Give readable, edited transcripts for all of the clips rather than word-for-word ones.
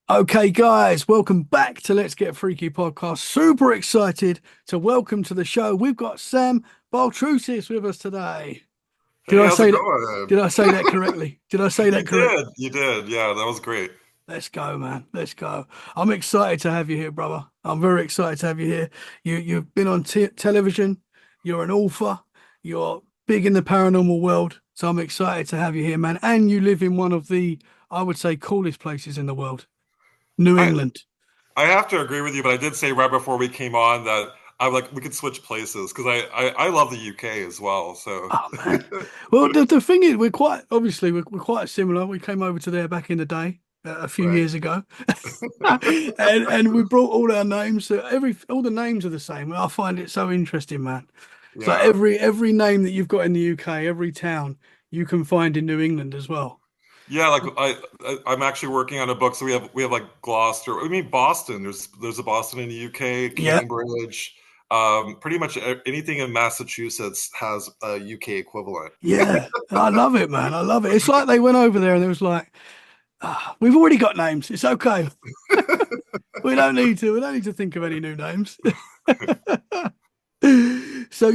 Okay, guys, welcome back to Let's Get Freaky podcast. Super excited to welcome to the show. We've got Sam Baltrusis with us today. Did Hey, I how's it say that? going? Did I say that correctly? Did I say You that correct? did. You did. Yeah, that was great. Let's go, man. Let's go. I'm excited to have you here, brother. I'm very excited to have you here. You've been on t television. You're an author. You're big in the paranormal world. So I'm excited to have you here, man. And you live in one of the, I would say, coolest places in the world, New I England. I have to agree with you, but I did say right before we came on that I like we could switch places because I love the UK as well. So Oh man. Well, the thing is, we're quite obviously we're quite similar. We came over to there back in the day, a few right. years ago, and we brought all our names. So all the names are the same. I find it so interesting, man. It's like Yeah. every name that you've got in the UK, every town you can find in New England as well. Yeah, like I'm actually working on a book, so we have like Gloucester. I mean Boston. There's a Boston in the UK, Yeah, Cambridge. Pretty much anything in Massachusetts has a UK equivalent. yeah. I love it, man. I love it. It's like they went over there and it was like, we've already got names. It's okay. We don't need to. We don't need to think of any new names. So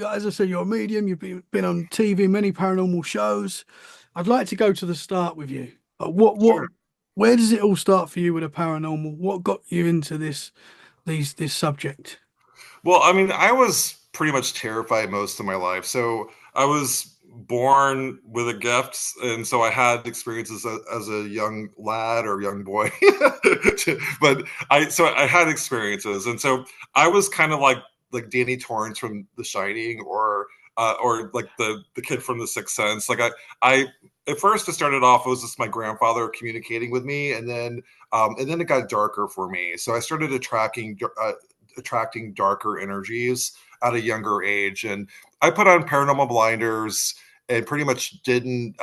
as I said, you're a medium. You've been on TV, many paranormal shows. I'd like to go to the start with you. Sure. Where does it all start for you with a paranormal? What got you into this subject? Well, I mean, I was pretty much terrified most of my life. So I was born with a gift, and so I had experiences as a young lad or young boy. But I had experiences, and so I was kind of like Danny Torrance from The Shining, or like the kid from The Sixth Sense. I at first it started off it was just my grandfather communicating with me, and then it got darker for me. So I started attracting darker energies at a younger age. And I put on paranormal blinders and pretty much didn't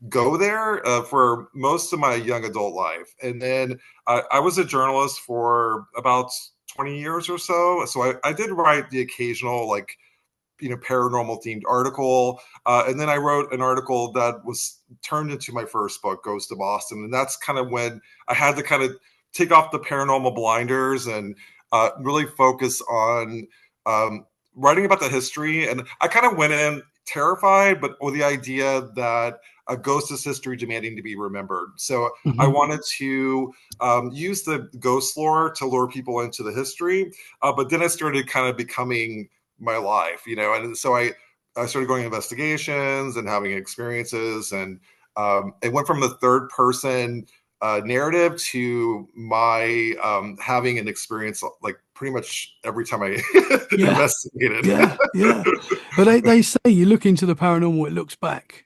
go there for most of my young adult life. And then I was a journalist for about 20 years or so. So I did write the occasional, like, paranormal themed article. And then I wrote an article that was turned into my first book, Ghost of Boston. And that's kind of when I had to kind of take off the paranormal blinders and really focus on writing about the history. And I kind of went in terrified, but with the idea that a ghost is history demanding to be remembered. So I Hmm. wanted to use the ghost lore to lure people into the history. But then it started kind of becoming my life, and so I started going investigations and having experiences, and it went from the third person narrative to my having an experience like pretty much every time I Yeah, investigated. yeah, yeah. But they say you look into the paranormal, it looks back,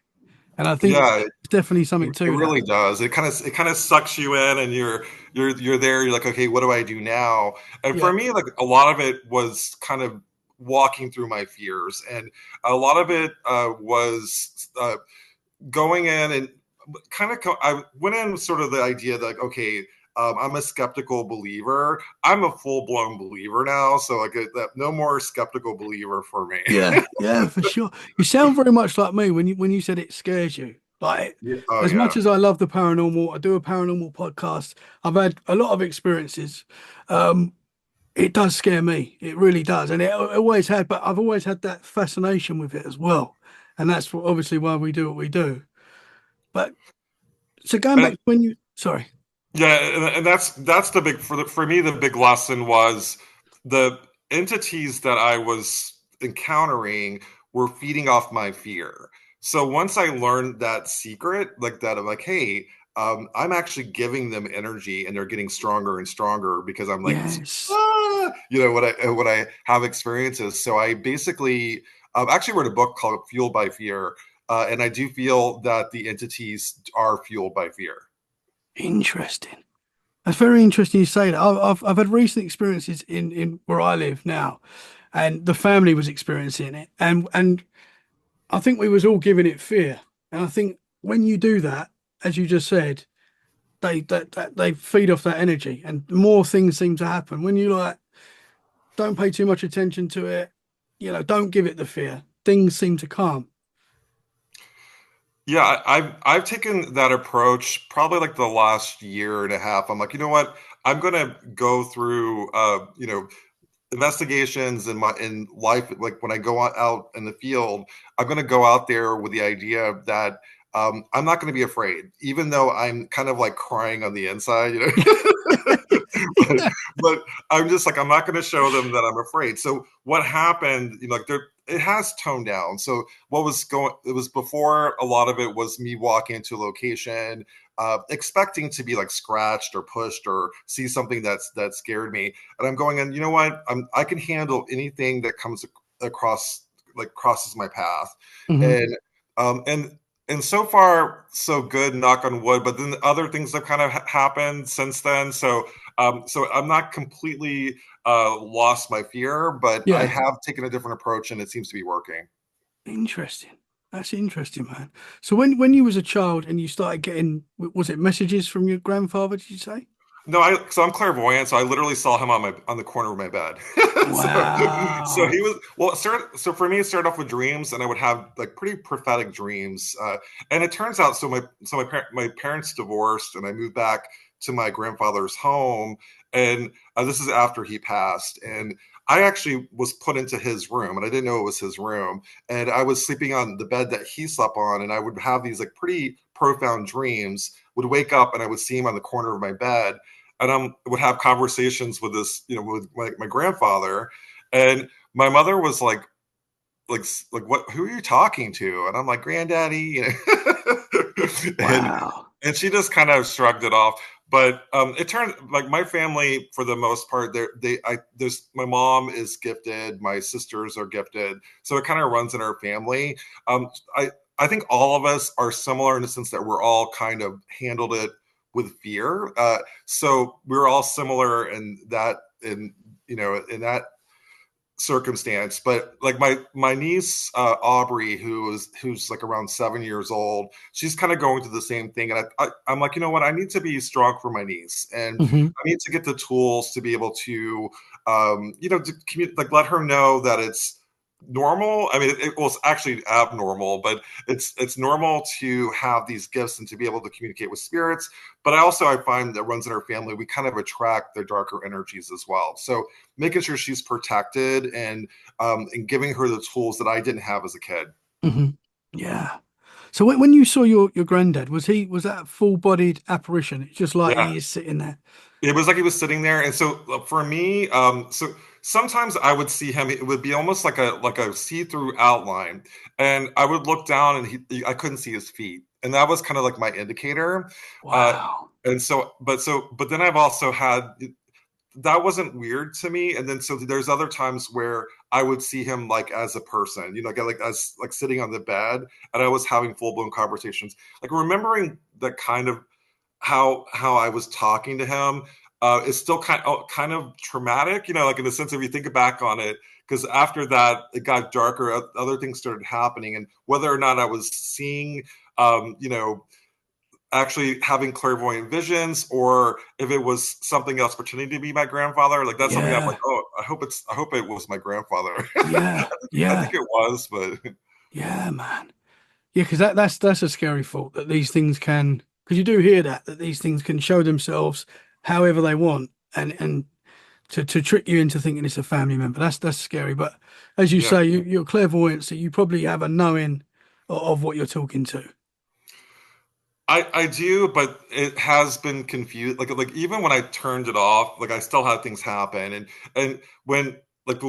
and I think Yeah, there's definitely something it to that. really does. It kind of sucks you in, and you're there. You're like, okay, what do I do now? And Yeah, for me, like a lot of it was kind of walking through my fears, and a lot of it was going in and I went in with sort of the idea that, like, okay, I'm a skeptical believer. I'm a full blown believer now, so like that, no more skeptical believer for me. yeah, yeah, for sure. You sound very much like me when you said it scares you. Like, Yeah. Oh as much yeah. as I love the paranormal, I do a paranormal podcast. I've had a lot of experiences. Um, it does scare me. It really does, and it always had. But I've always had that fascination with it as well, and that's obviously why we do what we do. But so going back And to when you, sorry, yeah, and that's the big for me the big lesson was the entities that I was encountering were feeding off my fear. So once I learned that secret, like that, I'm like, hey, I'm actually giving them energy, and they're getting stronger and stronger because I'm like, yes, what I have experiences. So I basically actually wrote a book called Fueled by Fear, and I do feel that the entities are fueled by fear. interesting. That's very interesting you say that. I've had recent experiences in where I live now, and the family was experiencing it, and I think we was all giving it fear. And I think when you do that, as you just said, they feed off that energy, and more things seem to happen when you like don't pay too much attention to it. Don't give it the fear. Things seem to calm. Yeah, I've taken that approach probably like the last year and a half. I'm like, you know what? I'm gonna go through investigations in life. Like when I go out in the field, I'm gonna go out there with the idea that I'm not gonna be afraid, even though I'm kind of like crying on the inside, you know. but I'm just like I'm not going to show them that I'm afraid. So what happened? You know, like it has toned down. So what was going? It was before a lot of it was me walking into a location, expecting to be like scratched or pushed or see something that scared me, and I'm going, and you know what? I can handle anything that comes across like crosses my path, Hmm. and um and and so far so good, knock on wood, but then other things have kind of happened since then. So I'm not completely lost my fear, but I Yeah. have taken a different approach, and it seems to be working. Interesting. That's interesting, man. So when you was a child and you started getting, was it messages from your grandfather, did you say? No, so I'm clairvoyant, so I literally saw him on the corner of my bed. So Wow. he was well. So for me, it started off with dreams, and I would have like pretty prophetic dreams. And it turns out, my parents divorced, and I moved back to my grandfather's home, and this is after he passed, and I actually was put into his room, and I didn't know it was his room, and I was sleeping on the bed that he slept on, and I would have these like pretty profound dreams. Would wake up, and I would see him on the corner of my bed, and I would have conversations with this, with my grandfather, and my mother was like, what? Who are you talking to? And I'm like, granddaddy, and Wow. she just kind of shrugged it off. But it turned like my family, for the most part, there's my mom is gifted, my sisters are gifted, so it kind of runs in our family. Um, I I think all of us are similar in the sense that we're all kind of handled it with fear. So we're all similar in that circumstance. But like my niece Aubrey, who's like around 7 years old, she's kind of going through the same thing, and I'm like, you know what, I need to be strong for my niece, and Hmm. I need to get the tools to be able to to like let her know that it's normal. I mean, it was actually abnormal, but it's normal to have these gifts and to be able to communicate with spirits. But I find that runs in our family, we kind of attract the darker energies as well. So making sure she's protected, and giving her the tools that I didn't have as a kid. Hmm. Yeah. So when you saw your granddad, was that a full-bodied apparition? It's just like Yeah, he is sitting there. it was like he was sitting there, and so for me, so sometimes I would see him. It would be almost like a see-through outline, and I would look down, and I couldn't see his feet, and that was kind of like my indicator. Uh, Wow. and but then I've also had that wasn't weird to me. And then so there's other times where I would see him like as a person, like as like sitting on the bed, and I was having full blown conversations, like remembering the kind of how I was talking to him. Is still kind of traumatic, like in the sense of you think back on it, because after that it got darker, other things started happening, and whether or not I was seeing, you know, actually having clairvoyant visions, or if it was something else pretending to be my grandfather, like that's something I'm like, Yeah. oh, I hope it was my grandfather. Yeah. I think Yeah. it was, but Yeah, man. Yeah, because that's a scary thought that these things can, because you do hear that these things can show themselves however they want, and to trick you into thinking it's a family member. That's scary. But as you yeah. say, you're clairvoyant, so you probably have a knowing of what you're talking to. I do, but it has been confused. Like even when I turned it off, like I still had things happen, and when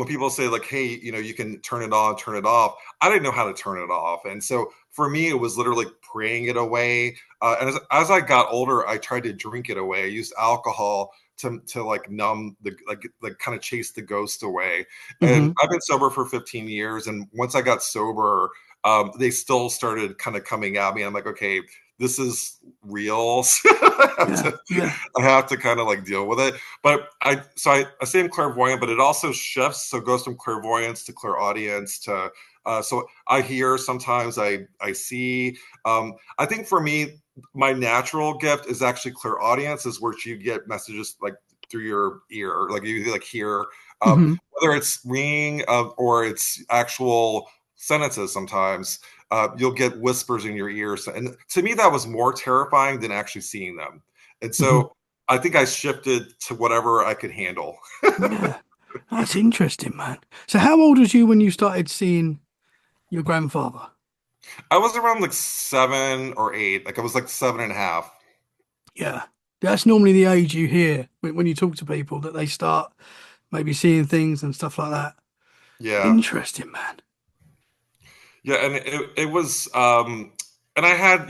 people say like, hey, you can turn it on, turn it off, I didn't know how to turn it off, and so for me, it was literally praying it away. And as I got older, I tried to drink it away. I used alcohol to like numb the like kind of chase the ghost away. And Hmm. I've been sober for 15 years, and once I got sober, they still started kind of coming at me. I'm like, okay, this is real. So Yeah. Yeah. I have to kind of like deal with it. But I say I'm clairvoyant, but it also shifts. So it goes from clairvoyance to clairaudience to so I hear sometimes, I see. I think for me, my natural gift is actually clairaudience, is where you get messages like through your ear, like you like hear, Hmm. whether it's ringing or it's actual sentences sometimes. you'll get whispers in your ears. And to me, that was more terrifying than actually seeing them. And Mhm. so I think I shifted to whatever I could handle. Yeah, that's interesting, man. So, how old was you when you started seeing your grandfather? I was around like 7 or 8. Like I was like 7.5. Yeah, that's normally the age you hear when you talk to people that they start maybe seeing things and stuff like that. Yeah. Interesting, man. Yeah, and it was and I had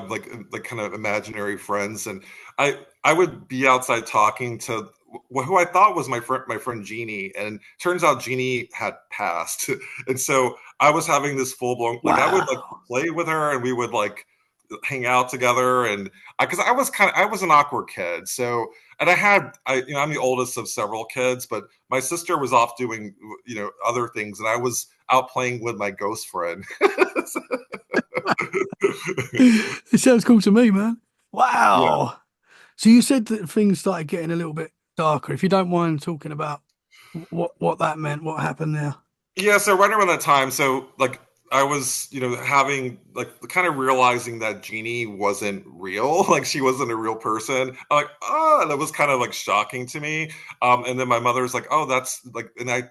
like kind of imaginary friends, and I would be outside talking to who I thought was my friend Jeannie, and turns out Jeannie had passed. And so I was having this full-blown, like I would like Wow. play with her, and we would like hang out together. And because I was an awkward kid, so, and I'm the oldest of several kids, but my sister was off doing other things, and I was out playing with my ghost friend. It sounds cool to me, man. Yeah. Wow. So you said that things started getting a little bit darker. If you don't mind talking about what that meant, what happened there. Yeah, so right around that time, so like I was, having like kind of realizing that Jeannie wasn't real, like she wasn't a real person. I'm like, oh, that was kind of like shocking to me. And then my mother's like, oh, that's like, and I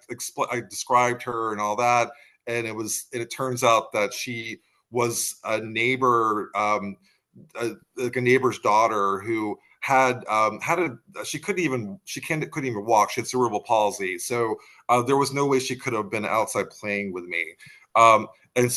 described her and all that, and it turns out that she was a neighbor, like a neighbor's daughter who had a couldn't even walk. She had cerebral palsy, so there was no way she could have been outside playing with me. And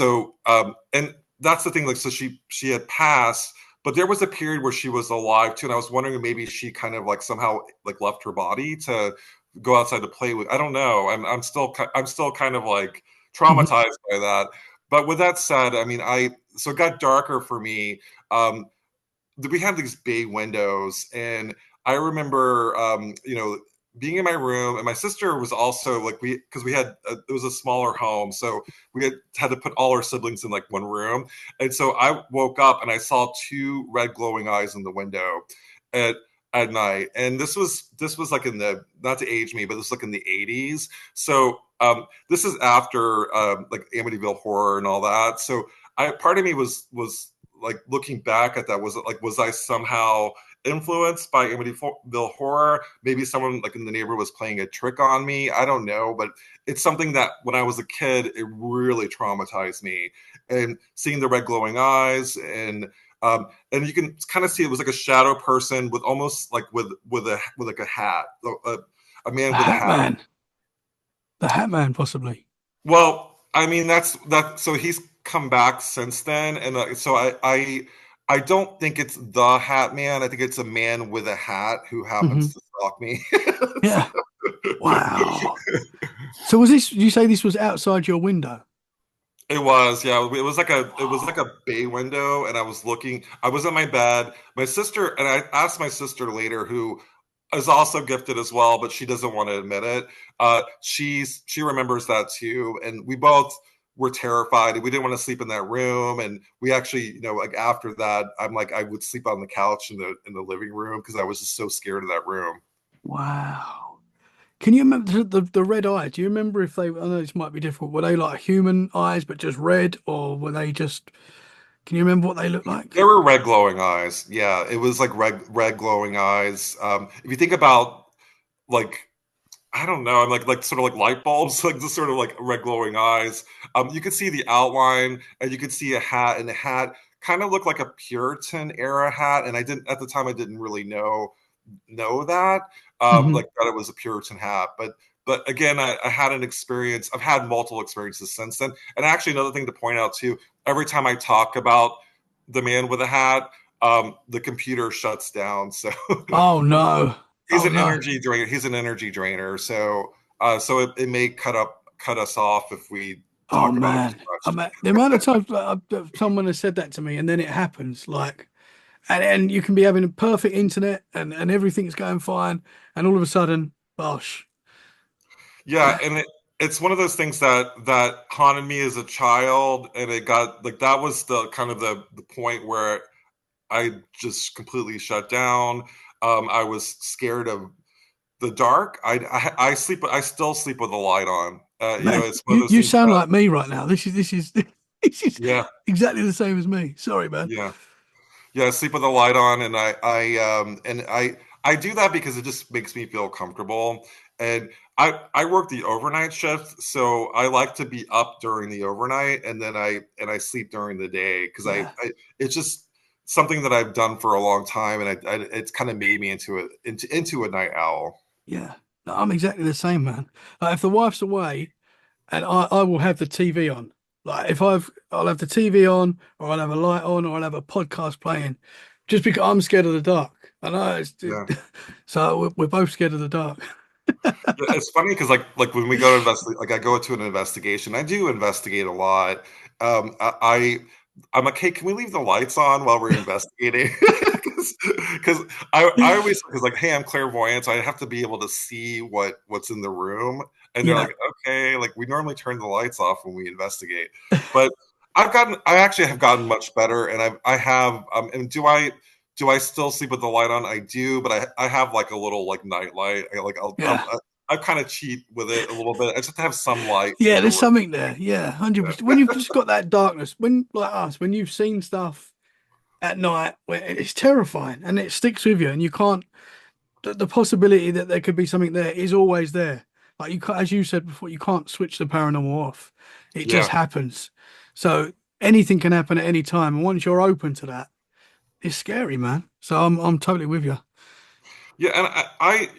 that's the thing. Like, so she had passed, but there was a period where she was alive too, and I was wondering if maybe she kind of like somehow like left her body to go outside to play with. I don't know. I'm still kind of like Mhm. traumatized by that. But with that said, I mean, so it got darker for me. Um, we had these bay windows, and I remember being in my room, and my sister was also like, because it was a smaller home, so we had to put all our siblings in like one room. And so I woke up and I saw two red glowing eyes in the window at night. And this was like in the, not to age me, but this was like in the 80s. So this is after like Amityville Horror and all that. So part of me was like looking back at that, was I somehow influenced by Amityville Horror? Maybe someone like in the neighborhood was playing a trick on me. I don't know, but it's something that when I was a kid, it really traumatized me. And seeing the red glowing eyes, and you can kind of see it was like a shadow person with almost like with like a hat, a The man with a Hat hat. Man. The Hat Man, possibly. Well, I mean that's that. So he's come back since then, and so I don't think it's the Hat Man. I think it's a man with a hat who Hmm. happens to stalk me. So- Yeah. Wow. So was this, you say this was outside your window? It was, yeah. It was like a Oh. bay window, and I was looking. I was in my bed. My sister, and I asked my sister later, who is also gifted as well, but she doesn't want to admit it. She remembers that too, and we both were terrified, and we didn't want to sleep in that room. And we actually, like after that, I'm like, I would sleep on the couch in the living room because I was just so scared of that room. Wow. Can you remember the red eye? Do you remember if they, I know this might be difficult, were they like human eyes but just red, or were they just, can you remember what they looked like? There were red glowing eyes. Yeah, it was like red glowing eyes. If you think about like, I don't know. I'm like sort of like light bulbs, like just sort of like red glowing eyes. You could see the outline, and you could see a hat, and the hat kind of looked like a Puritan era hat. And I didn't at the time. I didn't really know that, Hmm. like that it was a Puritan hat. But again, I had an experience. I've had multiple experiences since then. And actually, another thing to point out too. Every time I talk about the man with a hat, the computer shuts down. So Oh no. he's Oh an no. energy drainer. He's an energy drainer. So it may cut us off if we Oh talk about it man. too I much. mean, the amount of times that someone has said that to me and then it happens, like, and you can be having a perfect internet and everything's going fine, and all of a sudden, bosh. Yeah, and it's one of those things that haunted me as a child, and it got like that was the kind of the point where I just completely shut down. I was scared of the dark. I sleep. I still sleep with the light on. Man, It's one of you those you things sound that like me right now. This is It's just Yeah. exactly the same as me. Sorry, man. Yeah. Yeah, I sleep with the light on, and I do that because it just makes me feel comfortable. And I work the overnight shift, so I like to be up during the overnight, and then I sleep during the day because Yeah, I it's just something that I've done for a long time, and it's kind of made me into a night owl. yeah. No, I'm exactly the same, man. Like if the wife's away, and I will have the TV on. Like if I'll have the TV on, or I'll have a light on, or I'll have a podcast playing, just because I'm scared of the dark. I know Yeah. so we're both scared of the dark. Yeah, it's funny because like when we go to investigate, like I go to an investigation, I do investigate a lot. I'm like, hey, can we leave the lights on while we're investigating? Because I always because like, hey, I'm clairvoyant, so I have to be able to see what's in the room. And they're Yeah, like, okay, like we normally turn the lights off when we investigate, but I actually have gotten much better, and I have and do I still sleep with the light on? I do, but I have like a little like night light. yeah, I kind of cheat with it a little bit. I just have to have some light yeah. in the There's room. something there. Yeah, 100%. When you've just got that darkness, when like us, when you've seen stuff at night, where it's terrifying and it sticks with you, and you can't. The possibility that there could be something there is always there. Like you can't, as you said before, you can't switch the paranormal off. It just Yeah, happens. So anything can happen at any time. And once you're open to that, it's scary, man. So I'm totally with you. yeah, and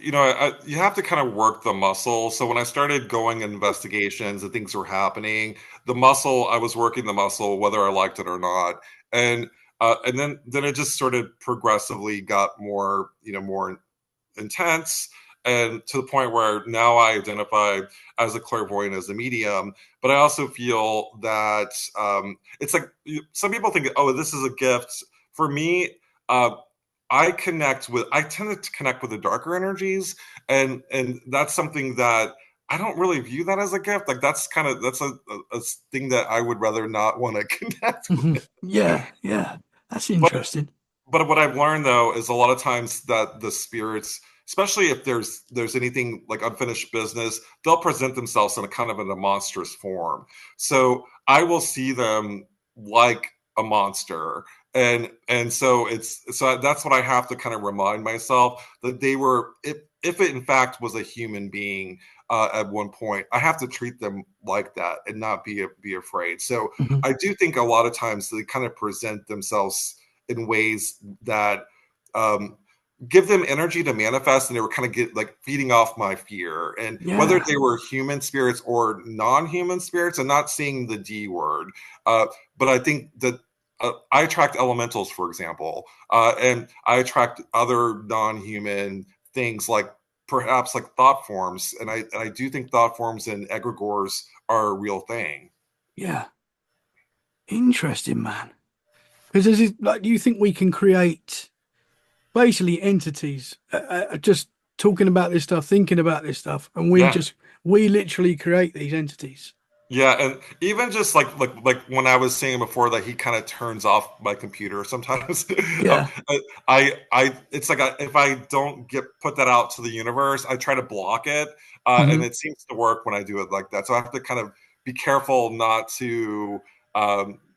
you have to kind of work the muscle. So when I started going investigations and things were happening, I was working the muscle whether I liked it or not, and then it just sort of progressively got more more intense, and to the point where now I identify as a clairvoyant, as a medium. But I also feel that it's like some people think, oh, this is a gift. For me, uh, I tend to connect with the darker energies, and that's something that I don't really view that as a gift. Like that's a thing that I would rather not want to connect with. Yeah, yeah. That's But interesting. but what I've learned though is a lot of times that the spirits, especially if there's anything like unfinished business, they'll present themselves in a kind of in a monstrous form. So I will see them like a monster. And so that's what I have to kind of remind myself, that they were, if it in fact was a human being at one point, I have to treat them like that and not be afraid. So Mhm. I do think a lot of times they kind of present themselves in ways that um, give them energy to manifest, and they were kind of get like feeding off my fear. And whether Yeah, they were human spirits or non-human spirits, and not seeing the D word, uh, but I think that I attract elementals, for example, and I attract other non-human things, like perhaps like thought forms, and I do think thought forms and egregores are a real thing. yeah. Interesting, man. Because this is like, do you think we can create basically entities just talking about this stuff, thinking about this stuff, and Yeah. we literally create these entities? Yeah, and even just like when I was saying before that he kind of turns off my computer sometimes. um, Yeah. I it's like if I don't get put that out to the universe, I try to block it, and Hmm. it seems to work when I do it like that. So I have to kind of be careful not to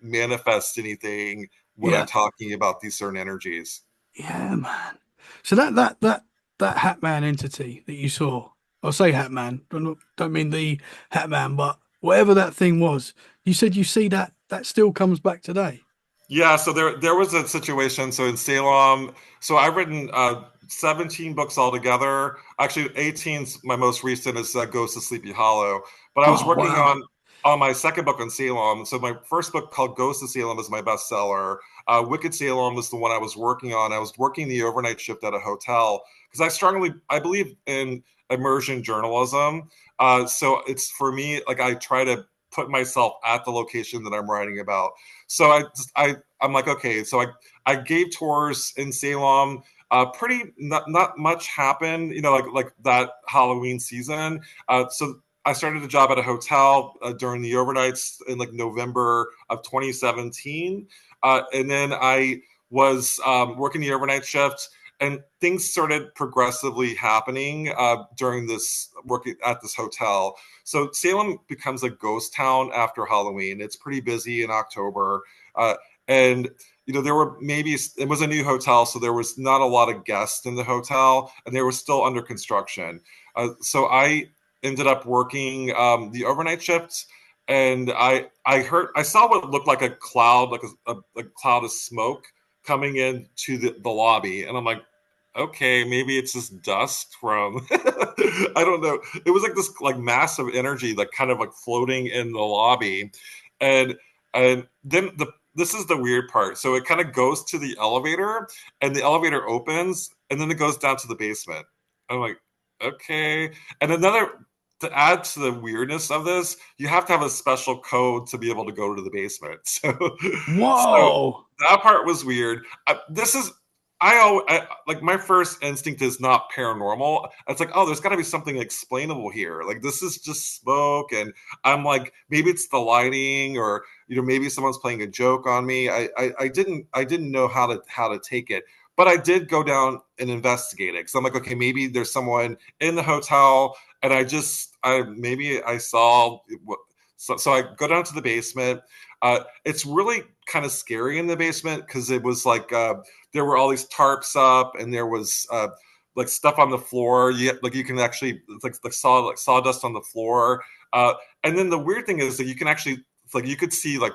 manifest anything when I'm Yeah. talking about these certain energies. Yeah, man. So that Hat Man entity that you saw, I'll say Hat Man, don't mean the Hat Man, but whatever that thing was, you said you see that still comes back today. Yeah, so there was a situation. So in Salem, so I've written 17 books altogether. Actually, 18's my most recent is Ghost of Sleepy Hollow. But I was Oh working wow. on my second book on Salem. So my first book, called Ghost of Salem, is my bestseller. Wicked Salem was the one I was working on. I was working the overnight shift at a hotel because I believe in immersion journalism. So it's, for me, like I try to put myself at the location that I'm writing about. So I'm like, okay. So I gave tours in Salem. Pretty not much happened, like that Halloween season. So I started a job at a hotel during the overnights in like November of 2017, and then I was working the overnight shift. and things started progressively happening during this working at this hotel. So Salem becomes a ghost town after Halloween. It's pretty busy in October, and there were maybe it was a new hotel, so there was not a lot of guests in the hotel, and they were still under construction. So I ended up working the overnight shifts, and I saw what looked like a cloud, like a cloud of smoke coming into the lobby, and I'm like, okay, maybe it's just dust from I don't know. It was like this like massive energy like kind of like floating in the lobby. And then this is the weird part. So it kind of goes to the elevator, and the elevator opens, and then it goes down to the basement. I'm like, okay. And to add to the weirdness of this, you have to have a special code to be able to go to the basement. So Whoa. that part was weird. This is like my first instinct is not paranormal. It's like, oh, there's got to be something explainable here. Like this is just smoke, and I'm like, maybe it's the lighting, or maybe someone's playing a joke on me. I didn't know how to take it, but I did go down and investigate it because I'm like, okay, maybe there's someone in the hotel, and maybe I saw. So I go down to the basement. It's really kind of scary in the basement because it was like there were all these tarps up, and there was like stuff on the floor. You can actually like sawdust on the floor. And then the weird thing is that you can actually you could see like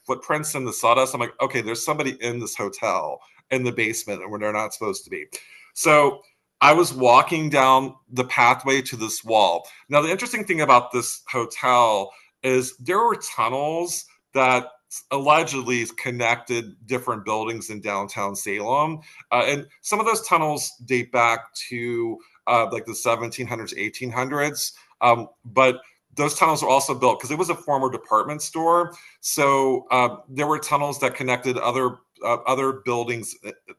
footprints in the sawdust. I'm like, okay, there's somebody in this hotel in the basement where they're not supposed to be. So I was walking down the pathway to this wall. Now, the interesting thing about this hotel is there were tunnels that allegedly connected different buildings in downtown Salem. And some of those tunnels date back to like the 1700s, 1800s. But those tunnels were also built because it was a former department store. So there were tunnels that connected other buildings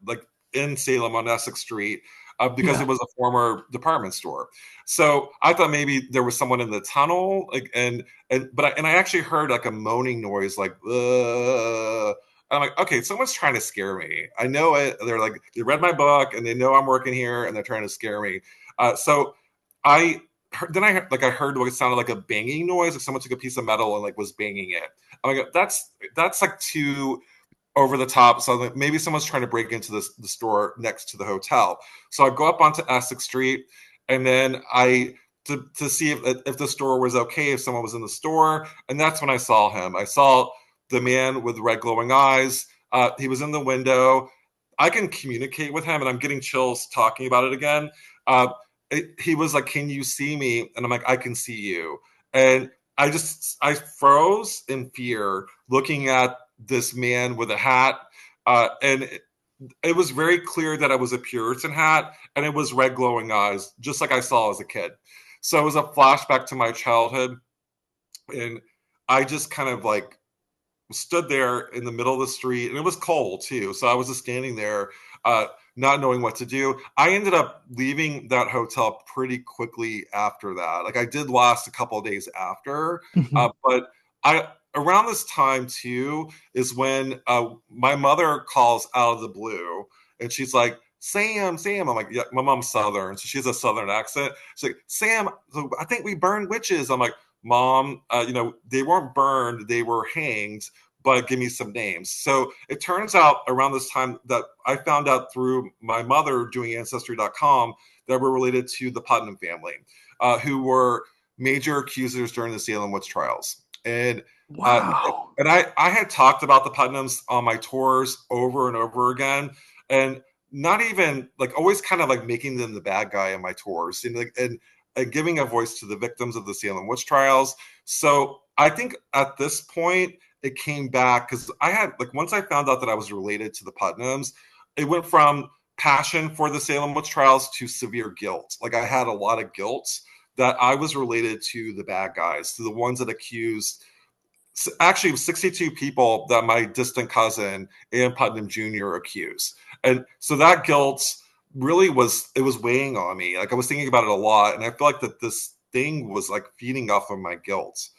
like in Salem on Essex Street. Because Yeah. it was a former department store. So I thought maybe there was someone in the tunnel, but I actually heard like a moaning noise, like I'm like, okay, someone's trying to scare me. I know it. They're like, they read my book and they know I'm working here and they're trying to scare me. So I then I heard what sounded like a banging noise, like someone took a piece of metal and like was banging it. I'm like, that's like too over the top. So like maybe someone's trying to break into the store next to the hotel. So I go up onto Essex Street, and then to see if the store was okay, if someone was in the store. And that's when I saw him. I saw the man with red glowing eyes. He was in the window. I can communicate with him, and I'm getting chills talking about it again. He was like, "Can you see me?" And I'm like, "I can see you." And I froze in fear looking at this man with a hat, and it was very clear that it was a Puritan hat, and it was red glowing eyes, just like I saw as a kid. So it was a flashback to my childhood, and I just kind of like stood there in the middle of the street, and it was cold too. So I was just standing there, not knowing what to do. I ended up leaving that hotel pretty quickly after that. Like I did last a couple of days after, but I around this time too is when my mother calls out of the blue, and she's like, Sam, Sam. I'm like, yeah, my mom's Southern, so she has a Southern accent. She's like, Sam, so I think we burned witches. I'm like, Mom, they weren't burned, they were hanged, but give me some names. So it turns out around this time that I found out through my mother doing Ancestry.com that we're related to the Putnam family, who were major accusers during the Salem Witch Trials. And uh, Wow. and I had talked about the Putnams on my tours over and over again, and not even like always kind of like making them the bad guy in my tours, and giving a voice to the victims of the Salem Witch Trials. So I think at this point it came back because I had like once I found out that I was related to the Putnams, it went from passion for the Salem Witch Trials to severe guilt. Like I had a lot of guilt that I was related to the bad guys, to the ones that accused actually 62 people that my distant cousin Ann Putnam Jr. accused. And so that guilt really was weighing on me. Like I was thinking about it a lot, and I feel like that this thing was like feeding off of my guilt.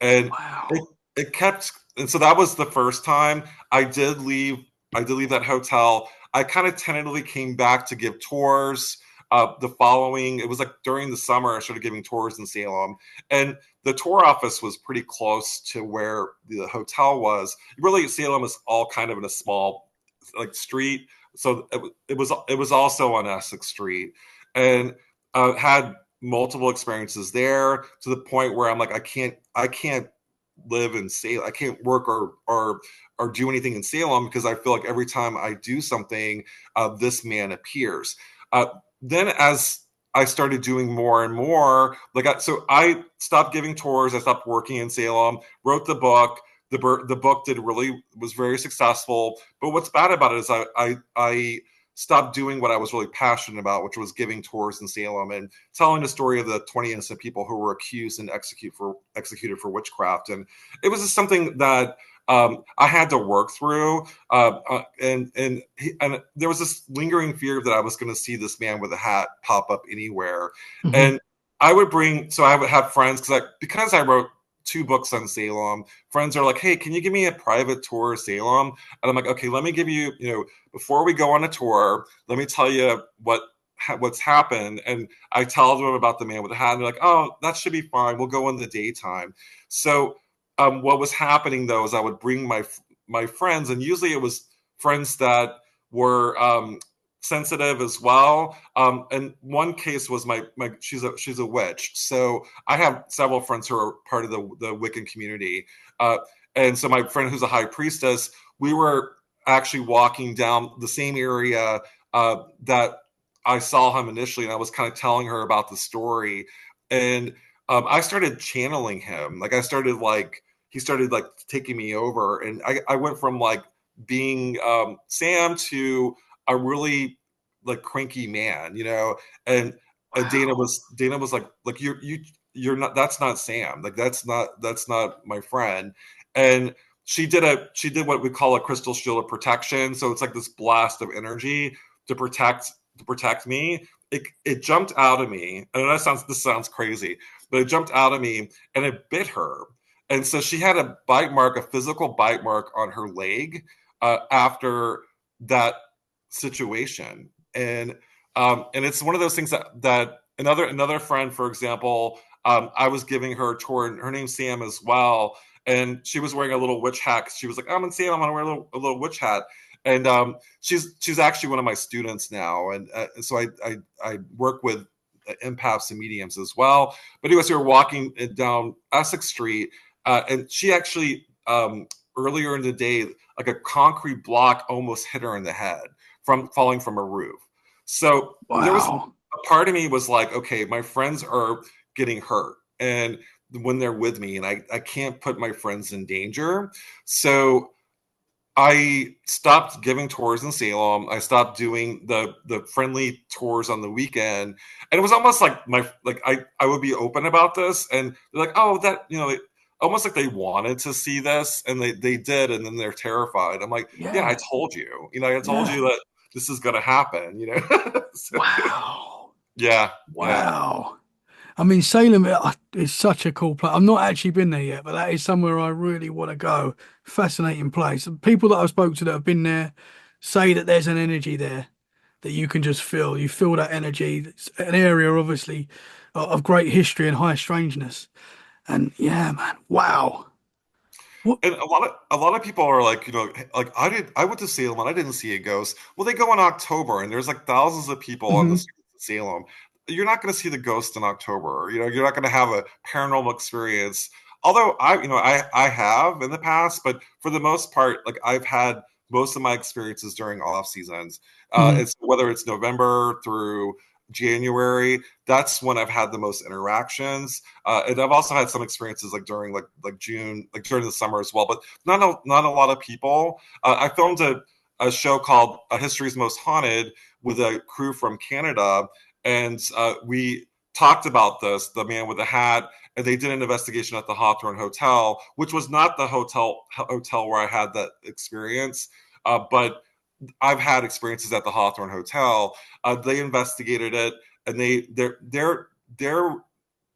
And it, Wow. it kept, and so that was the first time I did leave that hotel. I kind of tentatively came back to give tours. It was like during the summer, I started giving tours in Salem, and the tour office was pretty close to where the hotel was. Really, Salem is all kind of in a small like street, so it was also on Essex Street, and had multiple experiences there to the point where I'm like, I can't live in Salem. I can't work or do anything in Salem because I feel like every time I do something, this man appears. Then as I started doing more and more, so I stopped giving tours. I stopped working in Salem. Wrote the book. The book was very successful. But what's bad about it is I stopped doing what I was really passionate about, which was giving tours in Salem and telling the story of the 20 innocent people who were accused and executed for witchcraft. And it was just something that I had to work through, and there was this lingering fear that I was going to see this man with a hat pop up anywhere, Hmm. and so I would have friends because I wrote 2 books on Salem. Friends are like, "Hey, can you give me a private tour of Salem?" And I'm like, "Okay, let me give you, before we go on a tour, let me tell you what's happened." And I tell them about the man with the hat, and they're like, "Oh, that should be fine. We'll go in the daytime." So what was happening though is I would bring my friends, and usually it was friends that were sensitive as well. And one case was my she's a witch, so I have several friends who are part of the Wiccan community, and so my friend who's a high priestess, we were actually walking down the same area that I saw him initially, and I was kind of telling her about the story, and I started channeling him. He started like taking me over, and I went from like being Sam to a really like cranky man, and Wow. Dana was like you're not, that's not Sam, like that's not my friend. And she did what we call a crystal shield of protection, so it's like this blast of energy to protect me. It jumped out of me, and this sounds crazy, but it jumped out of me and it bit her. And so she had a physical bite mark on her leg after that situation. And it's one of those things that another friend, for example, I was giving her a tour, and her name's Sam as well, and she was wearing a little witch hat. She was like, "I'm in Sam. I'm gonna wear a little witch hat." And she's actually one of my students now, and so I work with empaths and mediums as well. But anyways, we were walking down Essex Street, and she actually earlier in the day, like a concrete block almost hit her in the head from falling from a roof. So there was Wow. a part of me was like, okay, my friends are getting hurt, and when they're with me, and I can't put my friends in danger. So I stopped giving tours in Salem. I stopped doing the friendly tours on the weekend, and it was almost like I would be open about this, and they're like, "Oh, that almost like they wanted to see this, and they did, and then they're terrified." I'm like, "Yeah, I Yeah. told you, I told Yeah. you that this is going to happen." So, Wow. yeah, yeah. Wow. I mean, Salem is such a cool place. I've not actually been there yet, but that is somewhere I really want to go. Fascinating place. And people that I've spoke to that have been there say that there's an energy there that you can just feel. You feel that energy. It's an area, obviously, of great history and high strangeness. And yeah, man, wow. What? And a lot of people are like, like I went to Salem and I didn't see a ghost. Well, they go in October and there's like thousands of people on the Mhm. streets of Salem. You're not going to see the ghost in October. You're not going to have a paranormal experience. Although I have in the past, but for the most part, like I've had most of my experiences during off seasons. Mhm. It's whether it's November through January. That's when I've had the most interactions. And I've also had some experiences like during like June, like during the summer as well, but not a lot of people. I filmed a show called History's Most Haunted with a crew from Canada, and we talked about the man with the hat, and they did an investigation at the Hawthorne Hotel, which was not the hotel where I had that experience, but I've had experiences at the Hawthorne Hotel. They investigated it, and their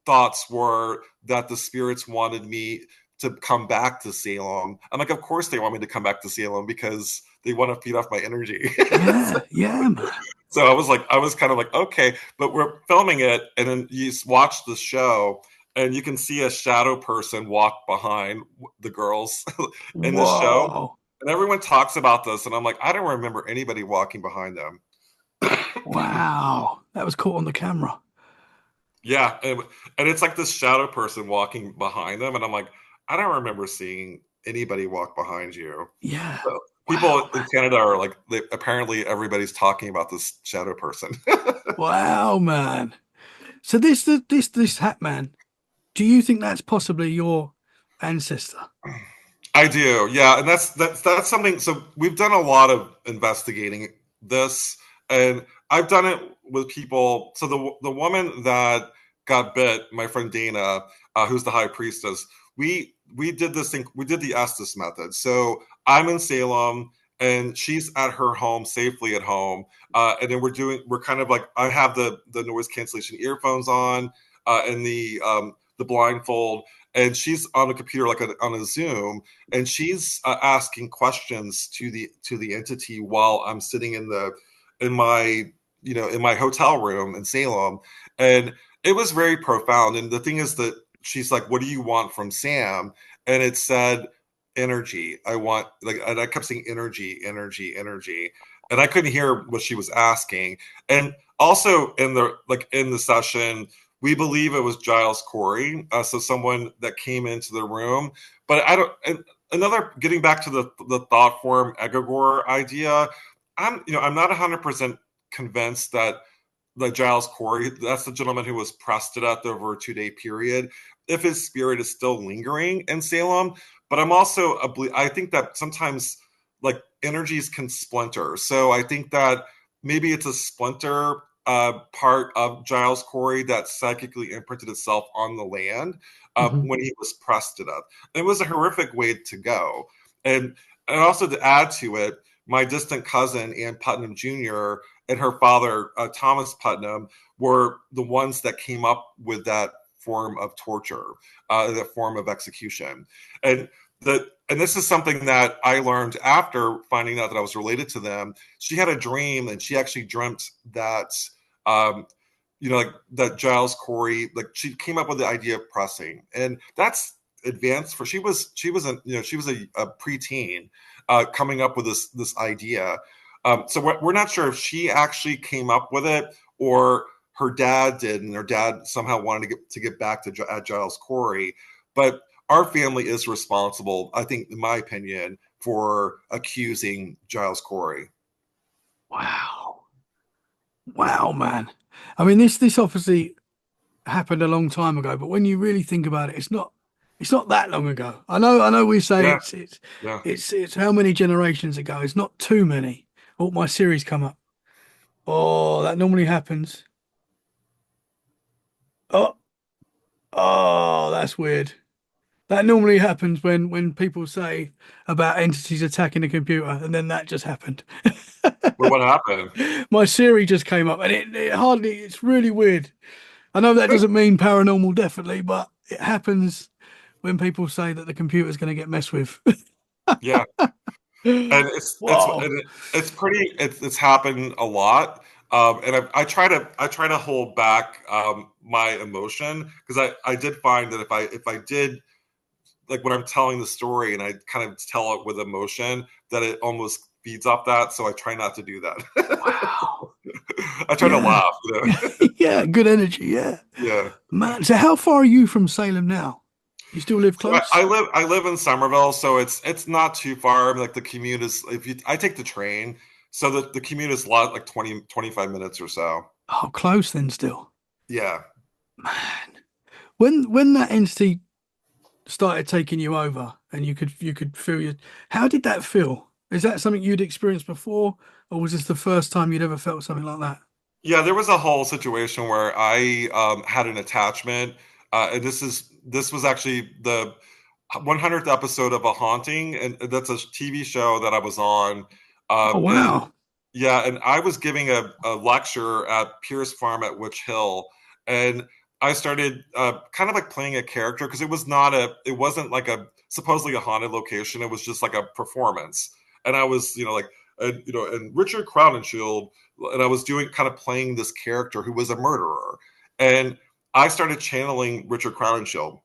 thoughts were that the spirits wanted me to come back to Salem. I'm like, of course they want me to come back to Salem because they want to feed off my energy. Yeah, yeah, man. So I was kind of like, okay, but we're filming it, and then you watch the show, and you can see a shadow person walk behind the girls in the show, Whoa. and everyone talks about this, and I'm like, I don't remember anybody walking behind them. Wow. That was caught on the camera. Yeah, and it's like this shadow person walking behind them, and I'm like, I don't remember seeing anybody walk behind you. Yeah. So people Wow, in man. Canada are like, apparently everybody's talking about this shadow person. Wow, man. So this hat man, do you think that's possibly your ancestor? I do, yeah, and that's something. So we've done a lot of investigating this, and I've done it with people. So the woman that got bit, my friend Dana, who's the high priestess, we did this thing. We did the Estes method. So I'm in Salem, and she's at her home, safely at home, and then we're kind of like, I have the noise cancellation earphones on, and the blindfold, and she's on a computer, like on a Zoom, and she's asking questions to the entity while I'm sitting in my in my hotel room in Salem, and it was very profound. And the thing is that she's like, "What do you want from Sam?" And it said energy. I want, like, and I kept saying energy, energy, energy, and I couldn't hear what she was asking. And also in the session, we believe it was Giles Corey, so someone that came into the room. But I don't. And another, getting back to the thought form egregore idea, I'm not 100% convinced that the Giles Corey, that's the gentleman who was pressed to death over a 2-day period, if his spirit is still lingering in Salem. But I'm also I think that sometimes, like, energies can splinter. So I think that maybe it's a splinter part of Giles Corey that psychically imprinted itself on the land Hmm. when he was pressed to death. And it was a horrific way to go. And also, to add to it, my distant cousin, Ann Putnam Jr., and her father, Thomas Putnam, were the ones that came up with that form of torture, that form of execution. And and this is something that I learned after finding out that I was related to them. She had a dream, and she actually dreamt that, um, like, that Giles Corey, like, she came up with the idea of pressing, and that's advanced. For she was a preteen, coming up with this idea. So we're not sure if she actually came up with it or her dad did, and her dad somehow wanted to get back to Giles Corey. But our family is responsible, I think, in my opinion, for accusing Giles Corey. Wow. Wow, man. I mean, this obviously happened a long time ago, but when you really think about it, it's not that long ago. I know we say Yeah, it's yeah. it's how many generations ago? It's not too many. Oh, my series come up. Oh, that normally happens. Oh, oh, that's weird. That normally happens when people say about entities attacking the computer, and then that just happened. Well, what happened? My Siri just came up, and it hardly, it's really weird. I know that doesn't mean paranormal, definitely, but it happens when people say that the computer's going to get messed with. Yeah, and Whoa. it's pretty. It's happened a lot. And I try to hold back my emotion, because I did find that if I did, like, when I'm telling the story and I kind of tell it with emotion, that it almost feeds off that. So I try not to do that. Wow. I try to Yeah. laugh. Yeah. Good energy. Yeah. Yeah. Man. So how far are you from Salem now? You still live So close? I live in Somerville, so it's not too far. I mean, like, the commute is, I take the train, so the commute is a lot, like 20 to 25 minutes or so. Oh, close then still. Yeah. Man. When that entity started taking you over and you could feel your, how did that feel? Is that something you'd experienced before, or was this the first time you'd ever felt something like that? Yeah, there was a whole situation where I had an attachment, and this was actually the 100th episode of A Haunting, and that's a TV show that I was on. Oh, And wow. yeah, and I was giving a lecture at Pierce Farm at Witch Hill, and I started kind of like playing a character, because it wasn't like supposedly a haunted location. It was just like a performance, and I was, and Richard Crowninshield, and I was doing kind of playing this character who was a murderer, and I started channeling Richard Crowninshield,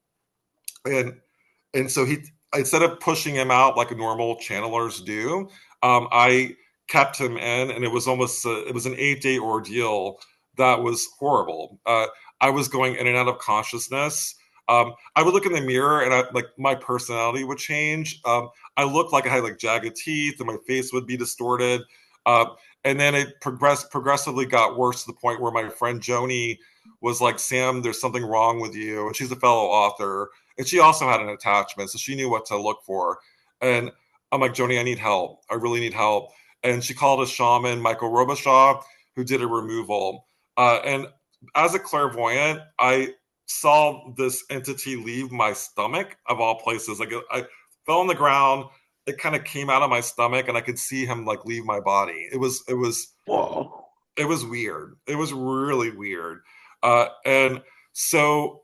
and so he, instead of pushing him out like normal channelers do, I kept him in, and it was almost it was an 8-day ordeal that was horrible. I was going in and out of consciousness. I would look in the mirror, and like my personality would change. I looked like I had like jagged teeth, and my face would be distorted. Uh, and then it progressively got worse to the point where my friend Joni was like, "Sam, there's something wrong with you," and she's a fellow author, and she also had an attachment, so she knew what to look for. And I'm like, "Joni, I need help. I really need help." And she called a shaman, Michael Robichaud, who did a removal. And as a clairvoyant, I saw this entity leave my stomach, of all places. Like, I fell on the ground, it kind of came out of my stomach, and I could see him like leave my body. Whoa. It was weird. It was really weird. And so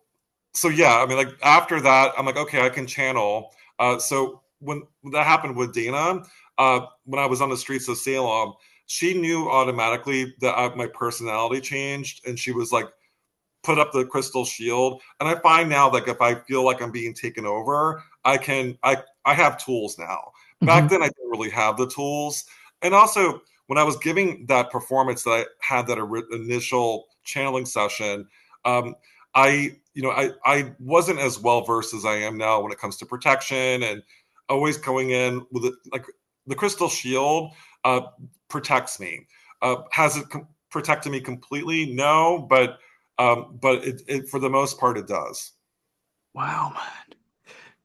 yeah, I mean, like after that, I'm like, okay, I can channel. So when that happened with Dana, when I was on the streets of Salem, she knew automatically that my personality changed, and she was like, put up the crystal shield. And I find now, like, if I feel like I'm being taken over, I have tools now. Back Hmm. then, I didn't really have the tools. And also, when I was giving that performance that I had, that initial channeling session, um, I wasn't as well versed as I am now when it comes to protection, and always going in with it, like the crystal shield protects me. Has it protected me completely? No, but it for the most part it does. Wow, man.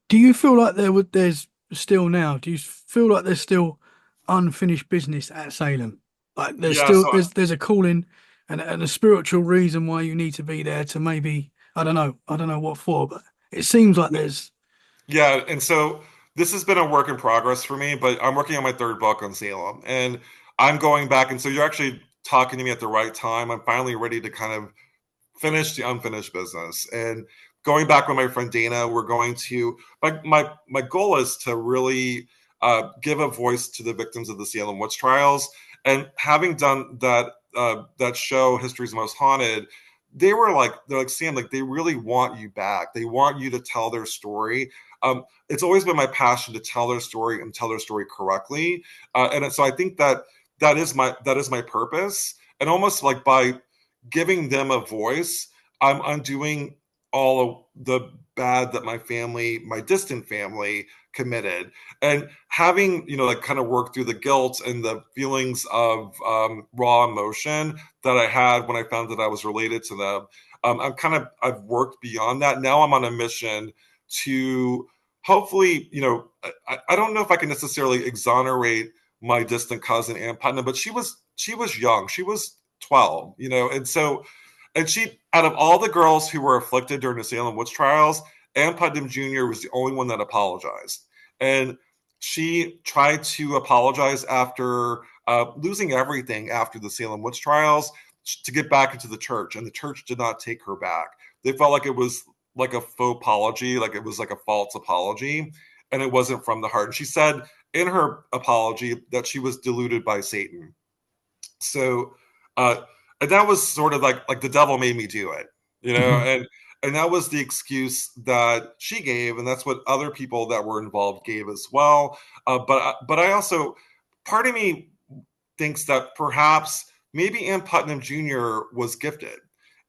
Do you feel like there's still now? Do you feel like there's still unfinished business at Salem? Like there's Yeah, still so there's a calling and a spiritual reason why you need to be there to maybe I don't know what for, but it seems like there's yeah, and so this has been a work in progress for me, but I'm working on my third book on Salem, and I'm going back, and so you're actually talking to me at the right time. I'm finally ready to kind of finish the unfinished business, and going back with my friend Dana, we're going to my goal is to really give a voice to the victims of the Salem Witch Trials. And having done that show, History's Most Haunted, they're like, Sam, like they really want you back. They want you to tell their story. It's always been my passion to tell their story and tell their story correctly. And so I think that is my purpose. And almost like by giving them a voice, I'm undoing all of the bad that my family, my distant family, committed. And having, like kind of work through the guilt and the feelings of raw emotion that I had when I found that I was related to them, I've worked beyond that. Now I'm on a mission to hopefully, I don't know if I can necessarily exonerate my distant cousin Ann Putnam, but she was young. She was 12, and so, and she, out of all the girls who were afflicted during the Salem Witch Trials, Ann Putnam Jr. was the only one that apologized. And she tried to apologize after losing everything after the Salem Witch Trials, to get back into the church, and the church did not take her back. They felt like it was like a faux apology, like it was like a false apology, and it wasn't from the heart. And she said in her apology that she was deluded by Satan. So, uh, and that was sort of like the devil made me do it, Mhm. and that was the excuse that she gave, and that's what other people that were involved gave as well. But I also, part of me thinks that perhaps maybe Ann Putnam Jr. was gifted,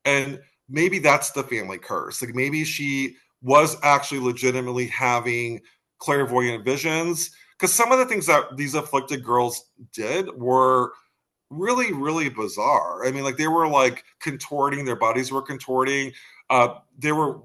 and maybe that's the family curse. Like maybe she was actually legitimately having clairvoyant visions, because some of the things that these afflicted girls did were really, really bizarre. I mean, like they were like contorting, their bodies were contorting. They were